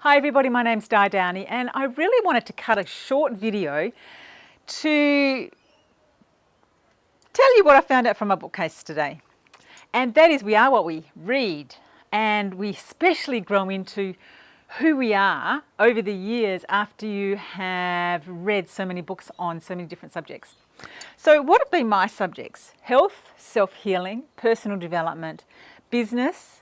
Hi everybody, my name's DIDOWNIE and I really wanted to cut a short video to tell you what I found out from my bookcase today. And that is we are what we read, and we especially grow into who we are over the years after you have read so many books on so many different subjects. So what have been my subjects? Health, self-healing, personal development, business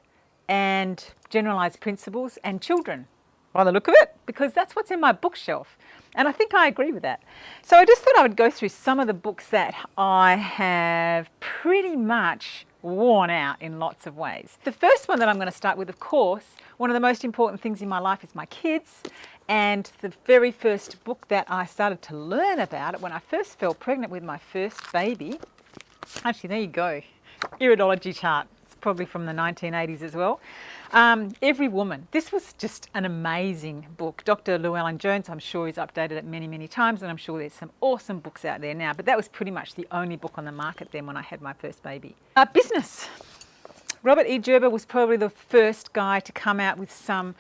and generalised principles, and children, by the look of it, because that's what's in my bookshelf. And I think I agree with that. So I just thought I would go through some of the books that I have pretty much worn out in lots of ways. The first one that I'm going to start with, of course, one of the most important things in my life is my kids. And the very first book that I started to learn about it when I first fell pregnant with my first baby, actually there you go, Iridology chart. It's probably from the 1980s as well. Every Woman. This was just an amazing book. Dr. Llewellyn Jones, I'm sure he's updated it many, many times, and I'm sure there's some awesome books out there now, but that was pretty much the only book on the market then when I had my first baby. Business. Robert E. Gerber was probably the first guy to come out with some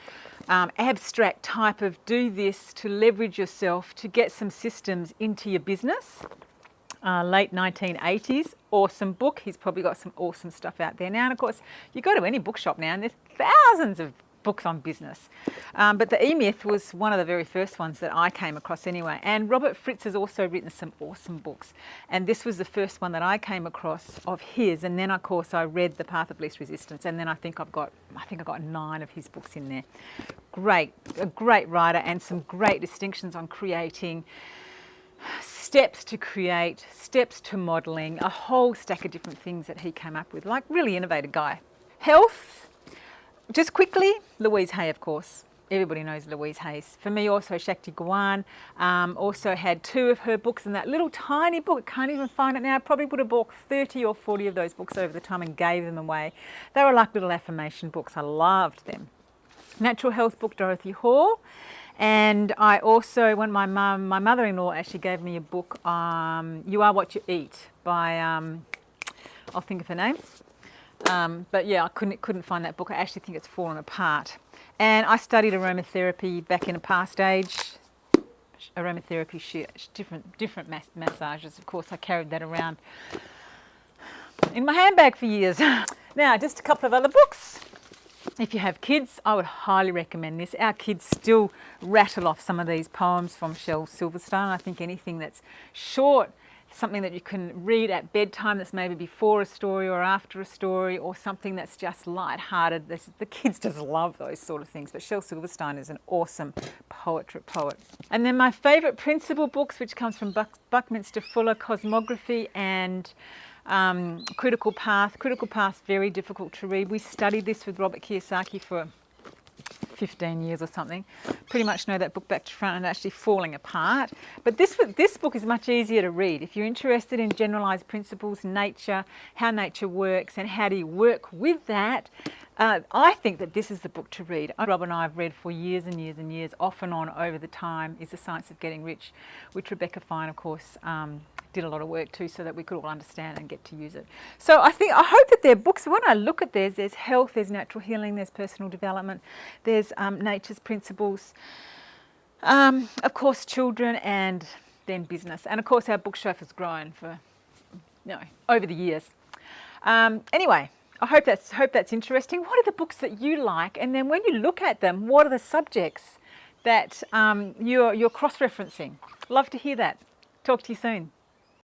abstract type of do this to leverage yourself to get some systems into your business. Late 1980s, awesome book. He's probably got some awesome stuff out there now. And of course, you go to any bookshop now and there's thousands of books on business. But the E-Myth was one of the very first ones that I came across anyway. And Robert Fritz has also written some awesome books. And this was the first one that I came across of his. And then of course I read The Path of Least Resistance. And then I think I've got 9 of his books in there. Great, a great writer, and some great distinctions on creating, steps to create, steps to modelling, a whole stack of different things that he came up with. Like, really innovative guy. Health, just quickly, Louise Hay, of course. Everybody knows Louise Hay. For me also Shakti Gawan, also had 2 of her books in that little tiny book. Can't even find it now. I probably would have bought 30 or 40 of those books over the time and gave them away. They were like little affirmation books. I loved them. Natural health book, Dorothy Hall. And I also, when my mother-in-law actually gave me a book, You Are What You Eat, by, I'll think of her name. But yeah, I couldn't find that book. I actually think it's fallen apart. And I studied aromatherapy back in a past age. Aromatherapy, different massages. Of course, I carried that around in my handbag for years. Now, just a couple of other books. If you have kids, I would highly recommend this. Our kids still rattle off some of these poems from Shel Silverstein. I think anything that's short, something that you can read at bedtime that's maybe before a story or after a story, or something that's just light-hearted. The kids just love those sort of things. But Shel Silverstein is an awesome poet. And then my favourite principal books, which comes from Buckminster Fuller, Cosmography and Critical Path. Critical Path, very difficult to read. We studied this with Robert Kiyosaki for 15 years or something. Pretty much know that book back to front and actually falling apart. But this book is much easier to read. If you're interested in generalised principles, nature, how nature works and how do you work with that, I think that this is the book to read. Rob and I have read for years and years and years, off and on over the time, is The Science of Getting Rich, which Rebecca Fine, of course, did a lot of work too so that we could all understand and get to use it. So I hope that they're books. When I look at theirs, there's health, there's natural healing, there's personal development, there's nature's principles, of course children, and then business. And of course our bookshelf has grown for, over the years. Anyway, I hope that's interesting. What are the books that you like? And then when you look at them, what are the subjects that you're cross-referencing? Love to hear that. Talk to you soon.